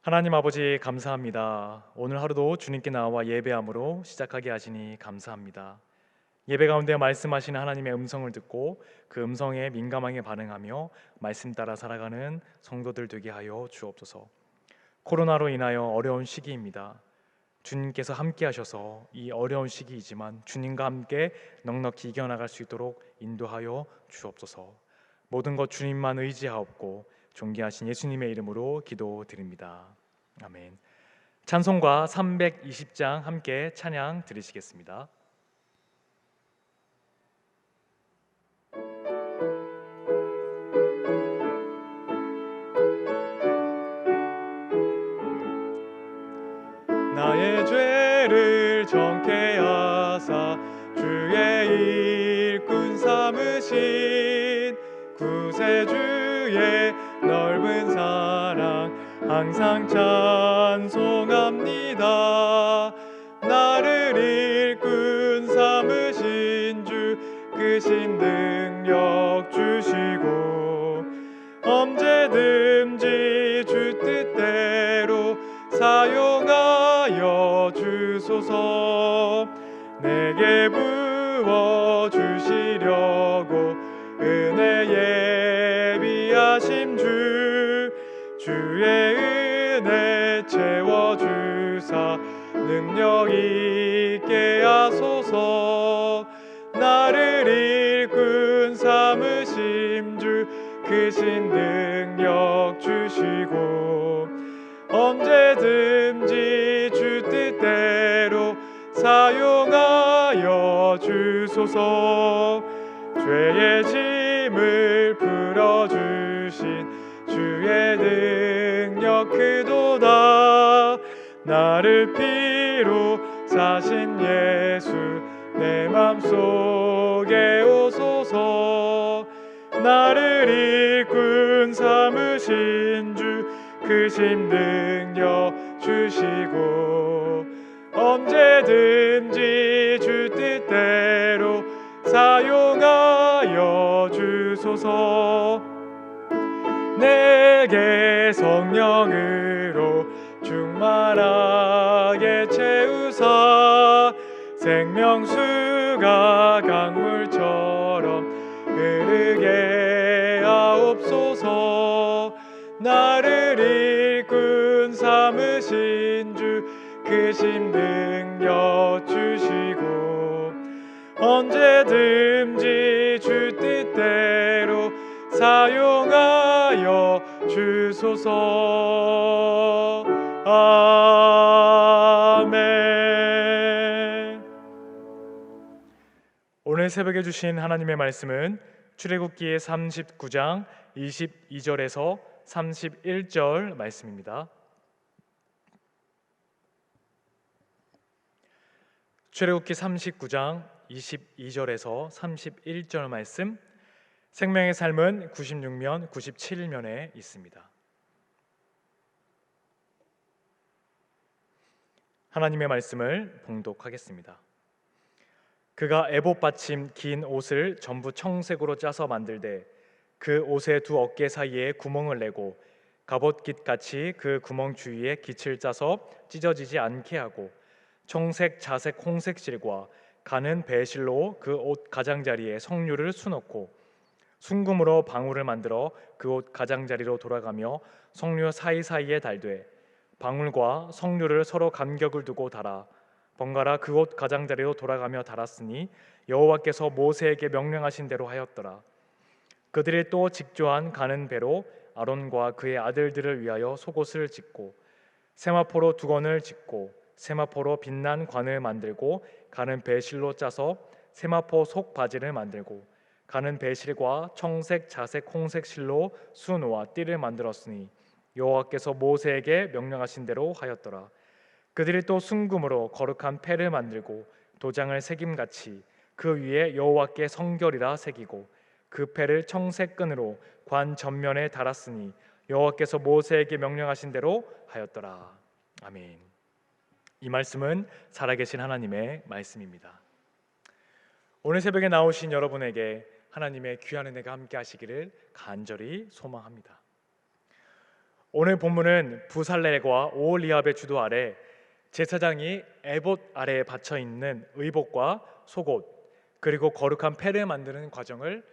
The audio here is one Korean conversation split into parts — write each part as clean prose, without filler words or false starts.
하나님 아버지 감사합니다. 오늘 하루도 주님께 나와 예배함으로 시작하게 하시니 감사합니다. 예배 가운데 말씀하시는 하나님의 음성을 듣고 그 음성에 민감하게 반응하며 말씀 따라 살아가는 성도들 되게 하여 주옵소서. 코로나로 인하여 어려운 시기입니다. 주님께서 함께 하셔서 이 어려운 시기이지만 주님과 함께 넉넉히 이겨나갈 수 있도록 인도하여 주옵소서. 모든 것 주님만 의지하옵고 존귀하신 예수님의 이름으로 기도드립니다. 아멘. 찬송가 320장 함께 찬양 드리시겠습니다. 나의 죄를 정케 하사 주의 일꾼 삼으신 구세주의 넓은 사랑 항상 찬송합니다. 나를 일꾼 삼으신 주 크신 능력 주시고 언제든지 주 뜻대로 사용하여 주소서. 내게 부어 주시려고 은혜 예비하심 주의 은혜 채워주사 능력 있게 하소서. 나를 일꾼 삼으심 주 크신 능력 주시고 언제든지 주 뜻대로 사용하여 주소서. 죄의 짐을 풀어주신 주의 능력 크도다. 나를 피로 사신 예수 내 맘속에 오소서. 나를 일꾼 삼으신 주 크신 능력 주시고 언제든지 주 뜻대로 사용하여 주소서. 내게 성령으로 충만하게 채우사 생명수가 강물처럼 흐르게 하옵소서. 나를 일꾼 삼으신 주 크신 능력 주시고 언제든지 주 뜻대로 사용하여 주소서. 아멘. 오늘 새벽에 주신 하나님의 말씀은 출애굽기 39장 22절에서 31절 말씀입니다. 출애굽기 39장 22절에서 31절 말씀, 생명의 삶은 96면, 97면에 있습니다. 하나님의 말씀을 봉독하겠습니다. 그가 에봇 받침 긴 옷을 전부 청색으로 짜서 만들되 그 옷의 두 어깨 사이에 구멍을 내고 갑옷깃같이 그 구멍 주위에 깃을 짜서 찢어지지 않게 하고 청색, 자색, 홍색 실과 가는 배실로 그 옷 가장자리에 성류를 수놓고 순금으로 방울을 만들어 그 옷 가장자리로 돌아가며 성류 사이사이에 달되 방울과 성류를 서로 간격을 두고 달아 번갈아 그 옷 가장자리로 돌아가며 달았으니 여호와께서 모세에게 명령하신 대로 하였더라. 그들이 또 직조한 가는 배로 아론과 그의 아들들을 위하여 속옷을 짓고 세마포로 두건을 짓고 세마포로 빛난 관을 만들고 가는 배실로 짜서 세마포 속 바지를 만들고 가는 배실과 청색, 자색, 홍색 실로 수놓아 띠를 만들었으니 여호와께서 모세에게 명령하신 대로 하였더라. 그들이 또 순금으로 거룩한 패를 만들고 도장을 새김같이 그 위에 여호와께 성결이라 새기고 그 패를 청색 끈으로 관 전면에 달았으니 여호와께서 모세에게 명령하신 대로 하였더라. 아멘. 이 말씀은 살아계신 하나님의 말씀입니다. 오늘 새벽에 나오신 여러분에게 하나님의 귀한 은혜가 함께 하시기를 간절히 소망합니다. 오늘 본문은 부살렐과 오홀리압의 주도 아래 제사장이 에봇 아래에 받쳐 있는 의복과 속옷 그리고 거룩한 패를 만드는 과정을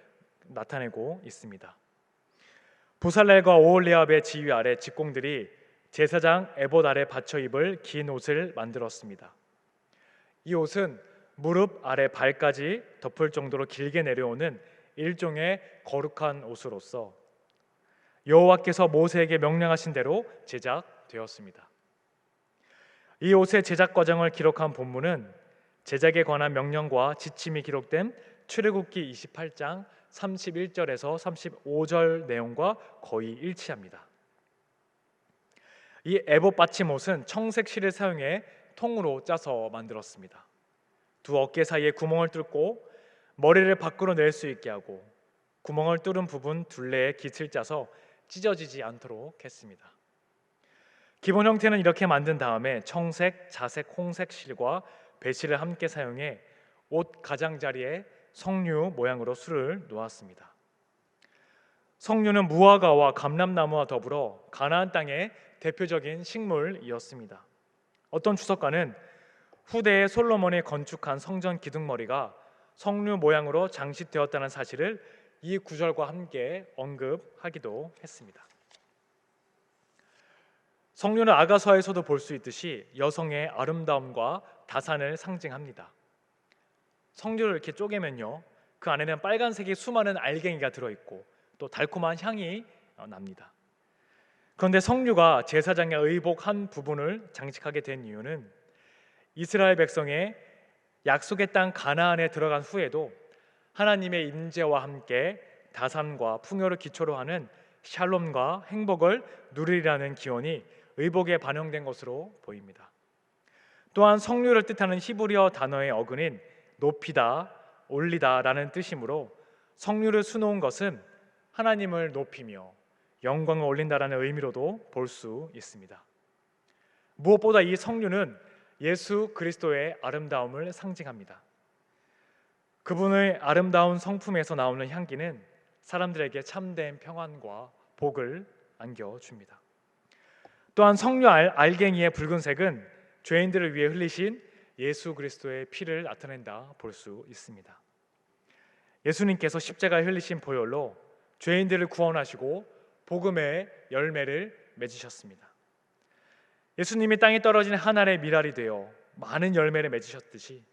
나타내고 있습니다. 부살렐과 오홀리압의 지휘 아래 직공들이 제사장 에봇 아래 받쳐 입을 긴 옷을 만들었습니다. 이 옷은 무릎 아래 발까지 덮을 정도로 길게 내려오는 일종의 거룩한 옷으로서 여호와께서 모세에게 명령하신 대로 제작되었습니다. 이 옷의 제작 과정을 기록한 본문은 제작에 관한 명령과 지침이 기록된 출애굽기 28장 31절에서 35절 내용과 거의 일치합니다. 이 에봇 받침 옷은 청색 실을 사용해 통으로 짜서 만들었습니다. 두 어깨 사이에 구멍을 뚫고 머리를 밖으로 낼 수 있게 하고 구멍을 뚫은 부분 둘레에 깃을 짜서 찢어지지 않도록 했습니다. 기본 형태는 이렇게 만든 다음에 청색, 자색, 홍색 실과 배실을 함께 사용해 옷 가장자리에 석류 모양으로 술을 놓았습니다. 석류는 무화과와 감람나무와 더불어 가나안 땅의 대표적인 식물이었습니다. 어떤 주석가는 후대에 솔로몬이 건축한 성전 기둥머리가 석류 모양으로 장식되었다는 사실을 이 구절과 함께 언급하기도 했습니다. 석류는 아가서에서도 볼 수 있듯이 여성의 아름다움과 다산을 상징합니다. 석류를 이렇게 쪼개면요, 그 안에는 빨간색의 수많은 알갱이가 들어있고 또 달콤한 향이 납니다. 그런데 석류가 제사장의 의복 한 부분을 장식하게 된 이유는 이스라엘 백성의 약속의 땅 가나안에 들어간 후에도 하나님의 임재와 함께 다산과 풍요를 기초로 하는 샬롬과 행복을 누리라는 기원이 의복에 반영된 것으로 보입니다. 또한 석류를 뜻하는 히브리어 단어의 어근인 높이다, 올리다라는 뜻이므로 석류를 수놓은 것은 하나님을 높이며 영광을 올린다라는 의미로도 볼 수 있습니다. 무엇보다 이 석류는 예수 그리스도의 아름다움을 상징합니다. 그분의 아름다운 성품에서 나오는 향기는 사람들에게 참된 평안과 복을 안겨줍니다. 또한 석류 알갱이의 붉은색은 죄인들을 위해 흘리신 예수 그리스도의 피를 나타낸다 볼 수 있습니다. 예수님께서 십자가에 흘리신 보혈로 죄인들을 구원하시고 복음의 열매를 맺으셨습니다. 예수님이 땅에 떨어진 한 알의 밀알이 되어 많은 열매를 맺으셨듯이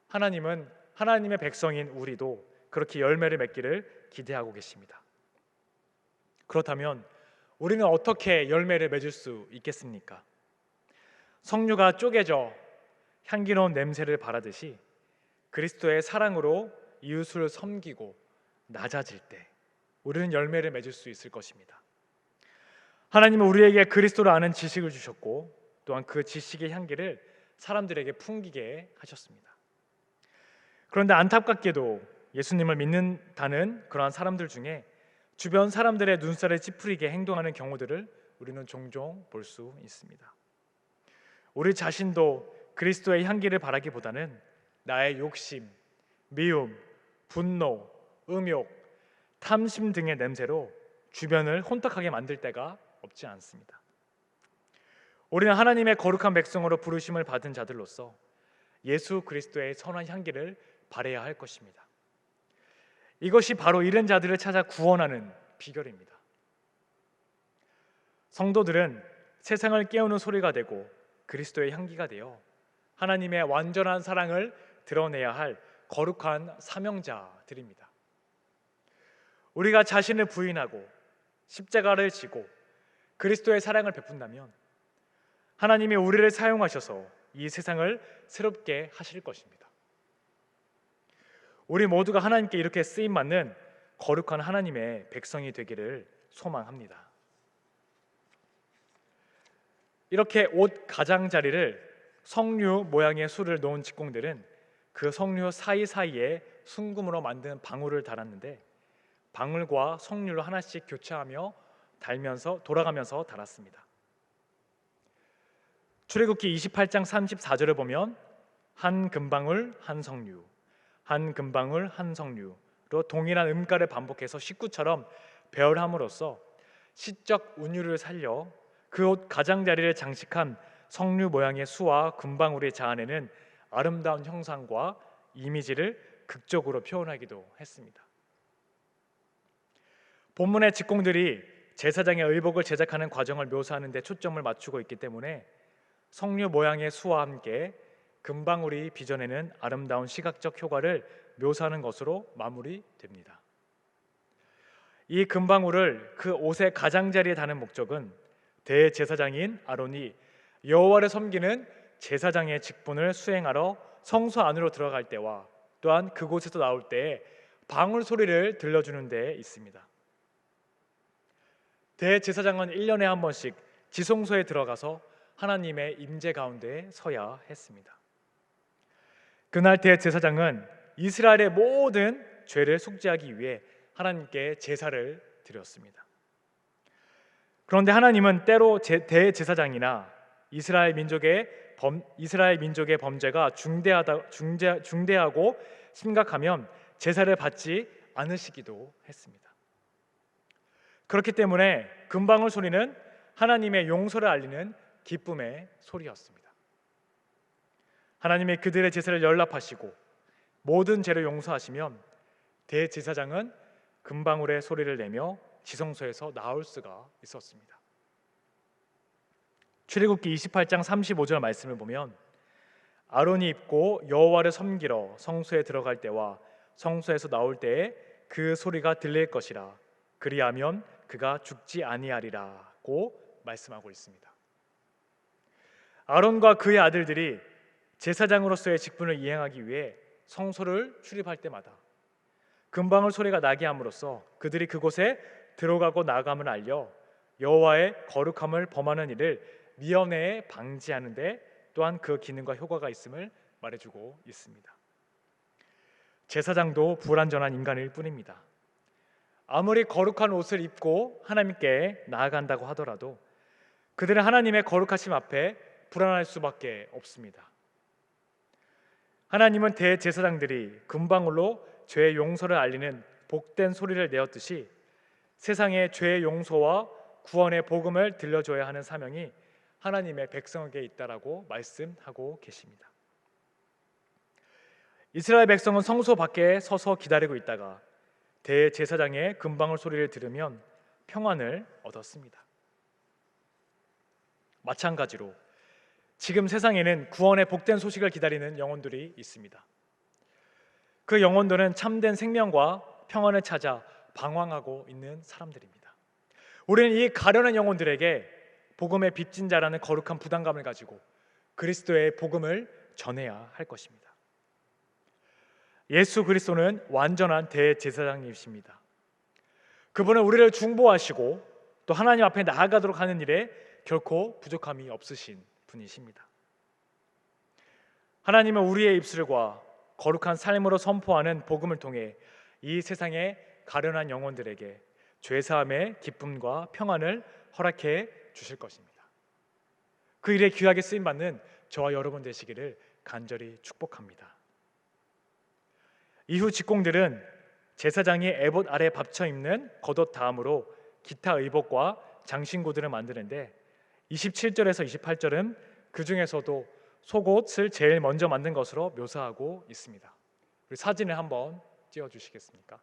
하나님은 하나님의 백성인 우리도 그렇게 열매를 맺기를 기대하고 계십니다. 그렇다면 우리는 어떻게 열매를 맺을 수 있겠습니까? 석류가 쪼개져 향기로운 냄새를 바라듯이 그리스도의 사랑으로 이웃을 섬기고 낮아질 때 우리는 열매를 맺을 수 있을 것입니다. 하나님은 우리에게 그리스도를 아는 지식을 주셨고 또한 그 지식의 향기를 사람들에게 풍기게 하셨습니다. 그런데 안타깝게도 예수님을 믿는다는 그러한 사람들 중에 주변 사람들의 눈살을 찌푸리게 행동하는 경우들을 우리는 종종 볼 수 있습니다. 우리 자신도 그리스도의 향기를 바라기보다는 나의 욕심, 미움, 분노, 음욕, 탐심 등의 냄새로 주변을 혼탁하게 만들 때가 없지 않습니다. 우리는 하나님의 거룩한 백성으로 부르심을 받은 자들로서 예수 그리스도의 선한 향기를 발해야 할 것입니다. 이것이 바로 이런 자들을 찾아 구원하는 비결입니다. 성도들은 세상을 깨우는 소리가 되고 그리스도의 향기가 되어 하나님의 완전한 사랑을 드러내야 할 거룩한 사명자들입니다. 우리가 자신을 부인하고 십자가를 지고 그리스도의 사랑을 베푼다면 하나님이 우리를 사용하셔서 이 세상을 새롭게 하실 것입니다. 우리 모두가 하나님께 이렇게 쓰임받는 거룩한 하나님의 백성이 되기를 소망합니다. 이렇게 옷 가장자리를 석류 모양의 술을 놓은 직공들은 그 석류 사이사이에 순금으로 만든 방울을 달았는데 방울과 석류를 하나씩 교체하며 돌아가면서 달았습니다. 출애굽기 28장 34절을 보면 한 금방울 한 석류, 한 금방울 한 석류로 동일한 음가를 반복해서 식구처럼 배열함으로써 시적 운율을 살려 그 옷 가장자리를 장식한 석류 모양의 수와 금방울이 자아내는 아름다운 형상과 이미지를 극적으로 표현하기도 했습니다. 본문의 직공들이 제사장의 의복을 제작하는 과정을 묘사하는 데 초점을 맞추고 있기 때문에 석류 모양의 수와 함께 금방울이 빚어내는 아름다운 시각적 효과를 묘사하는 것으로 마무리됩니다. 이 금방울을 그 옷의 가장자리에 다는 목적은 대제사장인 아론이 여호와를 섬기는 제사장의 직분을 수행하러 성소 안으로 들어갈 때와 또한 그곳에서 나올 때에 방울 소리를 들려주는 데 있습니다. 대제사장은 1년에 한 번씩 지성소에 들어가서 하나님의 임재 가운데 서야 했습니다. 그날 대제사장은 이스라엘의 모든 죄를 속죄하기 위해 하나님께 제사를 드렸습니다. 그런데 하나님은 때로 대제사장이나 이스라엘 민족의 범죄가 중대하고 심각하면 제사를 받지 않으시기도 했습니다. 그렇기 때문에 금방울 소리는 하나님의 용서를 알리는 기쁨의 소리였습니다. 하나님이 그들의 제사를 연락하시고 모든 죄를 용서하시면 대제사장은 금방울의 소리를 내며 지성소에서 나올 수가 있었습니다. 출애굽기 28장 35절 말씀을 보면 아론이 입고 여호와를 섬기러 성소에 들어갈 때와 성소에서 나올 때에 그 소리가 들릴 것이라 그리하면 그가 죽지 아니하리라고 말씀하고 있습니다. 아론과 그의 아들들이 제사장으로서의 직분을 이행하기 위해 성소를 출입할 때마다 금방울 소리가 나게 함으로써 그들이 그곳에 들어가고 나감을 알려 여호와의 거룩함을 범하는 일을 미연에 방지하는 데 또한 그 기능과 효과가 있음을 말해주고 있습니다. 제사장도 불완전한 인간일 뿐입니다. 아무리 거룩한 옷을 입고 하나님께 나아간다고 하더라도 그들은 하나님의 거룩하심 앞에 불안할 수밖에 없습니다. 하나님은 대제사장들이 금방울로 죄의 용서를 알리는 복된 소리를 내었듯이 세상에 죄의 용서와 구원의 복음을 들려줘야 하는 사명이 하나님의 백성에게 있다라고 말씀하고 계십니다. 이스라엘 백성은 성소 밖에 서서 기다리고 있다가 대제사장의 금방울 소리를 들으면 평안을 얻었습니다. 마찬가지로 지금 세상에는 구원의 복된 소식을 기다리는 영혼들이 있습니다. 그 영혼들은 참된 생명과 평안을 찾아 방황하고 있는 사람들입니다. 우리는 이 가련한 영혼들에게 복음의 빚진 자라는 거룩한 부담감을 가지고 그리스도의 복음을 전해야 할 것입니다. 예수 그리스도는 완전한 대제사장님이십니다. 그분은 우리를 중보하시고 또 하나님 앞에 나아가도록 하는 일에 결코 부족함이 없으신 분이십니다. 하나님은 우리의 입술과 거룩한 삶으로 선포하는 복음을 통해 이 세상의 가련한 영혼들에게 죄사함의 기쁨과 평안을 허락해 주실 것입니다. 그 일에 귀하게 쓰임받는 저와 여러분 되시기를 간절히 축복합니다. 이후 직공들은 제사장이 에봇 아래 받쳐 입는 겉옷 다음으로 기타 의복과 장신구들을 만드는데 27절에서 28절은 그 중에서도 속옷을 제일 먼저 만든 것으로 묘사하고 있습니다. 우리 사진을 한번 띄워주시겠습니까?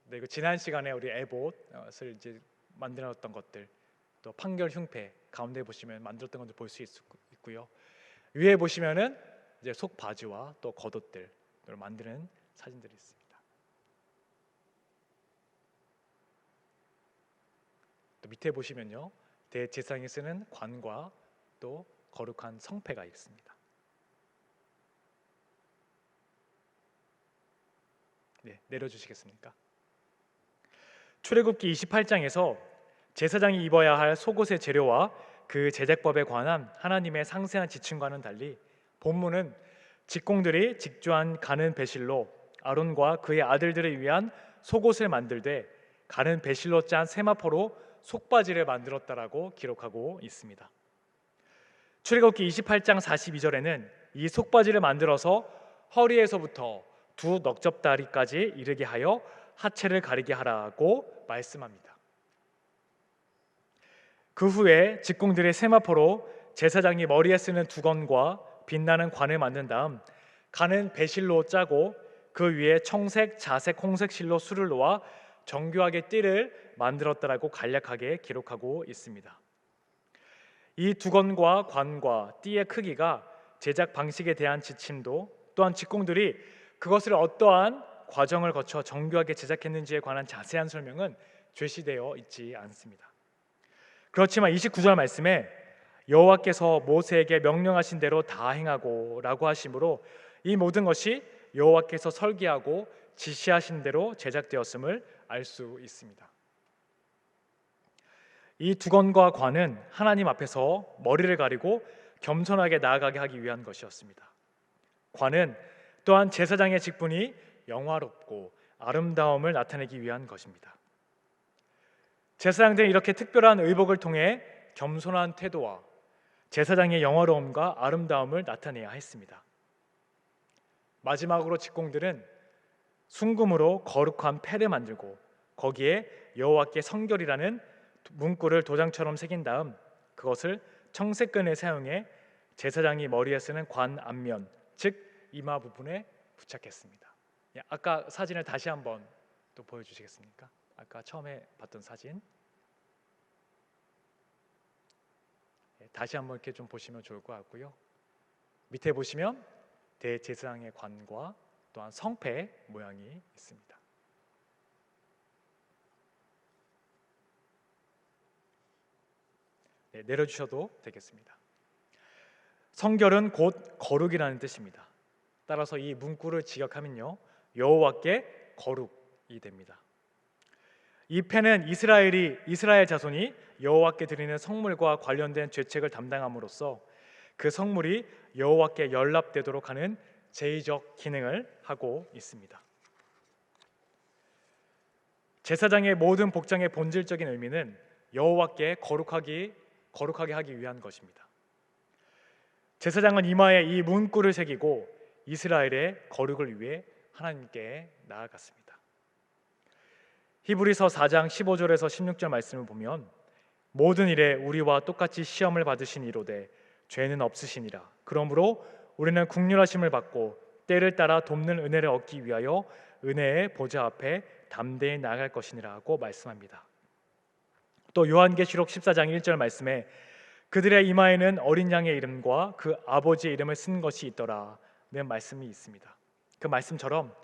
네, 그 지난 시간에 우리 에봇을 이제 만들었던 것들, 또 판결 흉패 가운데 보시면 만들었던 것들 볼 수 있고요. 위에 보시면은 이제 속 바지와 또 겉옷들을 만드는 사진들이 있습니다. 또 밑에 보시면요, 대제사장이 쓰는 관과 또 거룩한 성패가 있습니다. 네, 내려주시겠습니까? 출애굽기 28장에서 제사장이 입어야 할 속옷의 재료와 그 제작법에 관한 하나님의 상세한 지침과는 달리 본문은 직공들이 직조한 가는 배실로 아론과 그의 아들들을 위한 속옷을 만들되 가는 배실로 짠 세마포로 속바지를 만들었다라고 기록하고 있습니다. 출애굽기 28장 42절에는 이 속바지를 만들어서 허리에서부터 두 넉접다리까지 이르게 하여 하체를 가리게 하라고 말씀합니다. 그 후에 직공들의 세마포로 제사장이 머리에 쓰는 두건과 빛나는 관을 만든 다음 관은 배실로 짜고 그 위에 청색, 자색, 홍색 실로 술을 놓아 정교하게 띠를 만들었다라고 간략하게 기록하고 있습니다. 이 두건과 관과 띠의 크기가 제작 방식에 대한 지침도 또한 직공들이 그것을 어떠한 과정을 거쳐 정교하게 제작했는지에 관한 자세한 설명은 제시되어 있지 않습니다. 그렇지만 29절 말씀에 여호와께서 모세에게 명령하신 대로 다 행하고 라고 하심으로 이 모든 것이 여호와께서 설계하고 지시하신 대로 제작되었음을 알 수 있습니다. 이 두건과 관은 하나님 앞에서 머리를 가리고 겸손하게 나아가게 하기 위한 것이었습니다. 관은 또한 제사장의 직분이 영화롭고 아름다움을 나타내기 위한 것입니다. 제사장들은 이렇게 특별한 의복을 통해 겸손한 태도와 제사장의 영화로움과 아름다움을 나타내야 했습니다. 마지막으로 직공들은 순금으로 거룩한 패를 만들고 거기에 여호와께 성결이라는 문구를 도장처럼 새긴 다음 그것을 청색끈을 사용해 제사장이 머리에 쓰는 관 앞면, 즉 이마 부분에 부착했습니다. 아까 사진을 다시 한번 또 보여주시겠습니까? 아까 처음에 봤던 사진 다시 한번 이렇게 좀 보시면 좋을 것 같고요. 밑에 보시면 대제사장의 관과 또한 성패 모양이 있습니다. 내려주셔도 되겠습니다. 성결은 곧 거룩이라는 뜻입니다. 따라서 이 문구를 직역하면요, 여호와께 거룩이 됩니다. 이 패는 이스라엘 자손이 여호와께 드리는 성물과 관련된 죄책을 담당함으로써 그 성물이 여호와께 연락되도록 하는 제의적 기능을 하고 있습니다. 제사장의 모든 복장의 본질적인 의미는 여호와께 거룩하게 하기 위한 것입니다. 제사장은 이마에 이 문구를 새기고 이스라엘의 거룩을 위해 하나님께 나아갔습니다. 히브리서 4장 15절에서 16절 말씀을 보면 모든 일에 우리와 똑같이 시험을 받으신 이로되 죄는 없으시니라. 그러므로 우리는 긍휼하심을 받고 때를 따라 돕는 은혜를 얻기 위하여 은혜의 보좌 앞에 담대히 나아갈 것이니라고 말씀합니다. 또 요한계시록 14장 1절 말씀에 그들의 이마에는 어린 양의 이름과 그 아버지의 이름을 쓴 것이 있더라는 말씀이 있습니다. 그 말씀처럼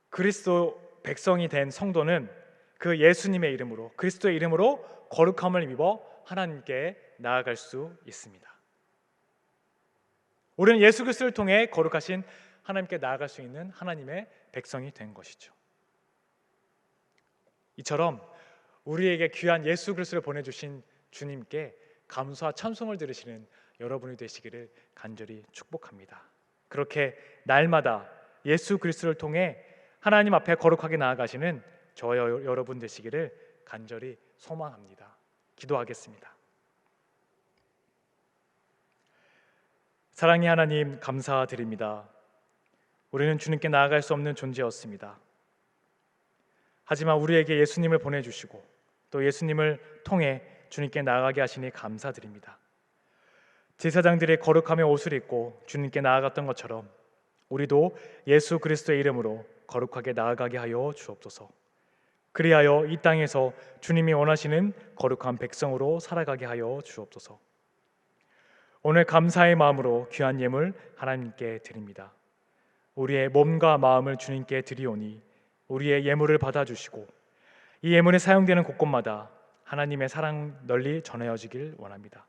그리스도 백성이 된 성도는 그 예수님의 이름으로 그리스도의 이름으로 거룩함을 입어 하나님께 나아갈 수 있습니다. 우리는 예수 그리스도를 통해 거룩하신 하나님께 나아갈 수 있는 하나님의 백성이 된 것이죠. 이처럼 우리에게 귀한 예수 그리스도를 보내주신 주님께 감사와 찬송을 들으시는 여러분이 되시기를 간절히 축복합니다. 그렇게 날마다 예수 그리스도를 통해 하나님 앞에 거룩하게 나아가시는 저와 여러분 되시기를 간절히 소망합니다. 기도하겠습니다. 사랑의 하나님, 감사드립니다. 우리는 주님께 나아갈 수 없는 존재였습니다. 하지만 우리에게 예수님을 보내주시고 또 예수님을 통해 주님께 나아가게 하시니 감사드립니다. 제사장들이 거룩함의 옷을 입고 주님께 나아갔던 것처럼 우리도 예수 그리스도의 이름으로 거룩하게 나아가게 하여 주옵소서. 그리하여 이 땅에서 주님이 원하시는 거룩한 백성으로 살아가게 하여 주옵소서. 오늘 감사의 마음으로 귀한 예물 하나님께 드립니다. 우리의 몸과 마음을 주님께 드리오니 우리의 예물을 받아주시고 이 예물에 사용되는 곳곳마다 하나님의 사랑 널리 전해지길 원합니다.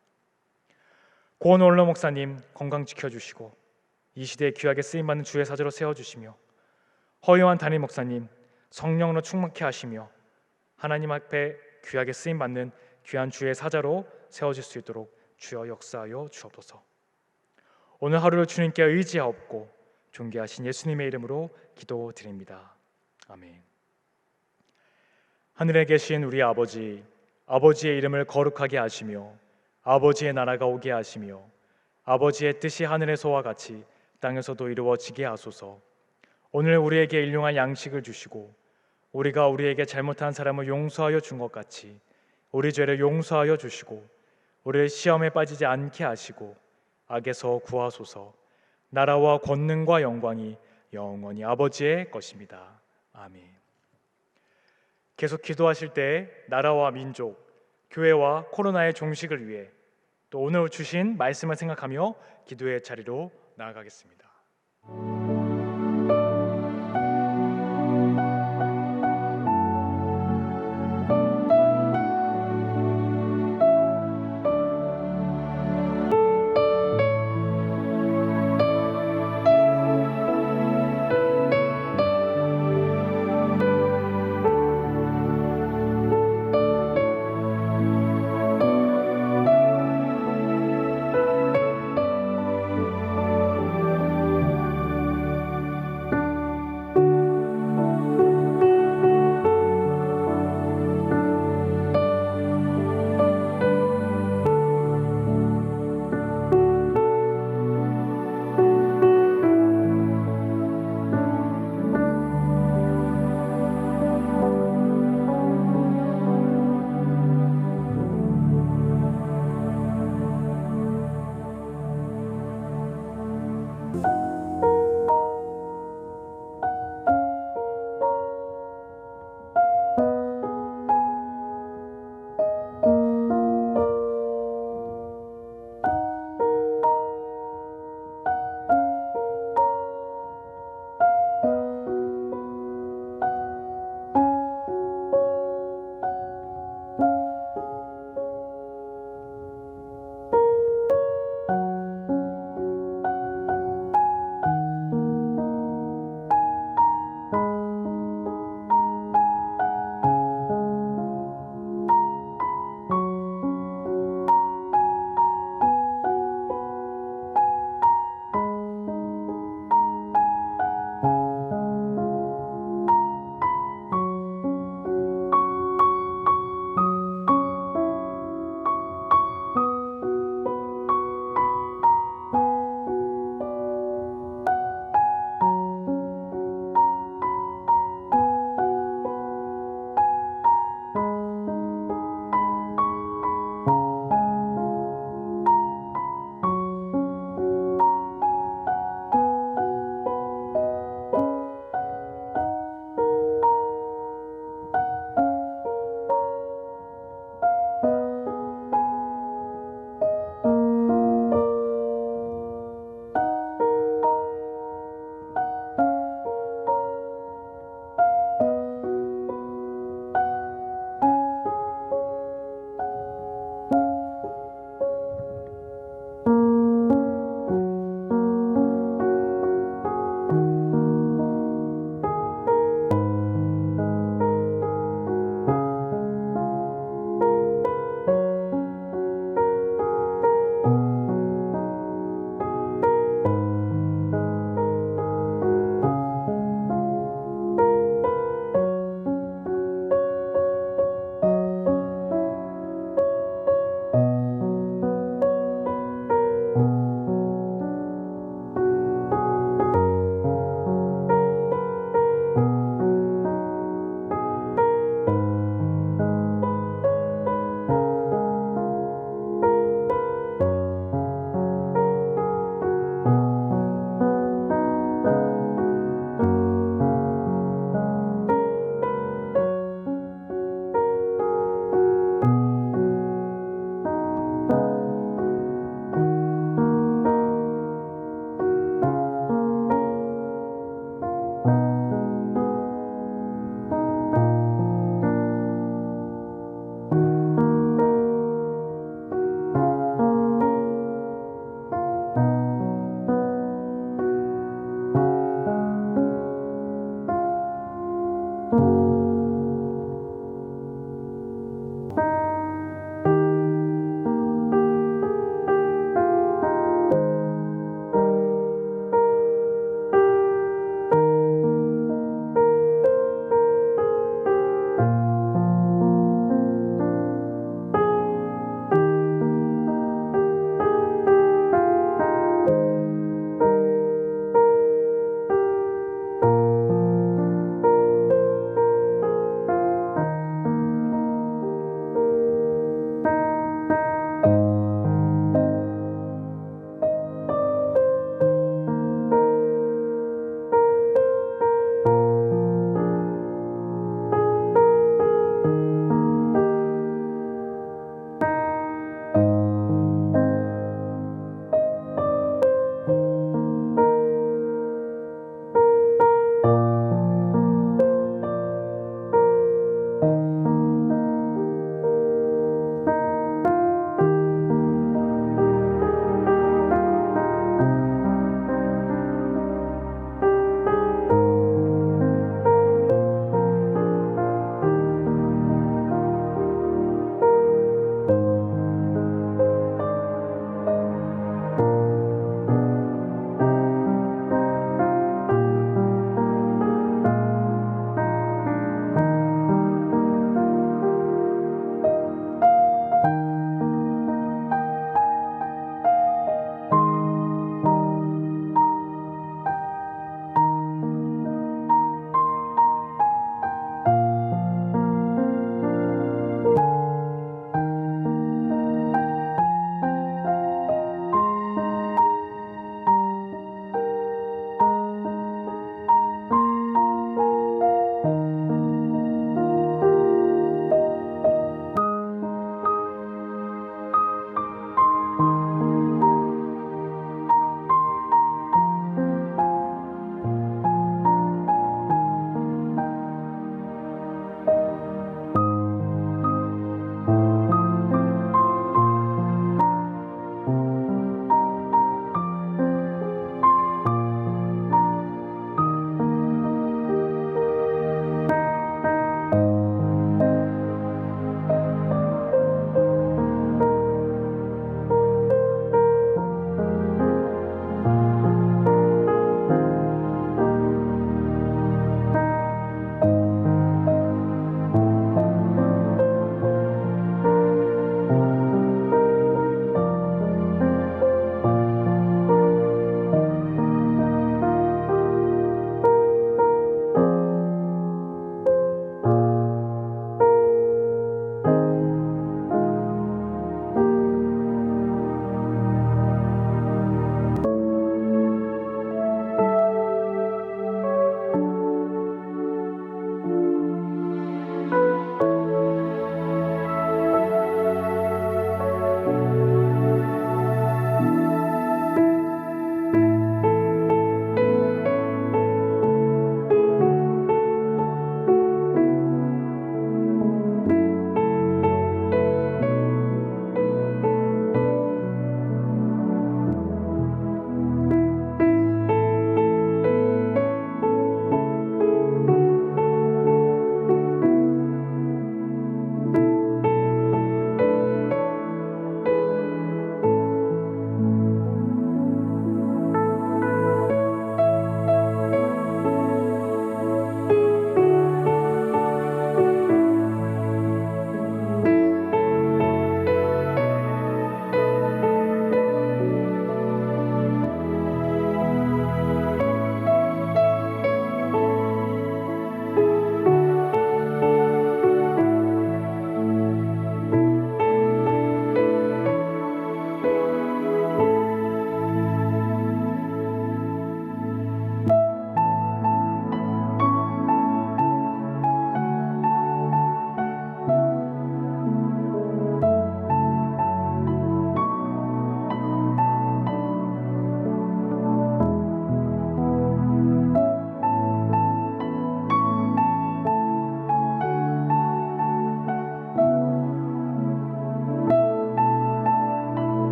고원올로 목사님 건강 지켜주시고 이 시대에 귀하게 쓰임받는 주의 사제로 세워주시며 허요한 담임 목사님 성령으로 충만케 하시며 하나님 앞에 귀하게 쓰임받는 귀한 주의 사자로 세워질 수 있도록 주여 역사하여 주옵소서. 오늘 하루를 주님께 의지하옵고 존귀하신 예수님의 이름으로 기도드립니다. 아멘. 하늘에 계신 우리 아버지, 아버지의 이름을 거룩하게 하시며 아버지의 나라가 오게 하시며 아버지의 뜻이 하늘에서와 같이 땅에서도 이루어지게 하소서. 오늘 우리에게 일용할 양식을 주시고 우리가 우리에게 잘못한 사람을 용서하여 준 것 같이 우리 죄를 용서하여 주시고 우리를 시험에 빠지지 않게 하시고 악에서 구하소서. 나라와 권능과 영광이 영원히 아버지의 것입니다. 아멘. 계속 기도하실 때 나라와 민족, 교회와 코로나의 종식을 위해 또 오늘 주신 말씀을 생각하며 기도의 자리로 나아가겠습니다.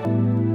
아멘.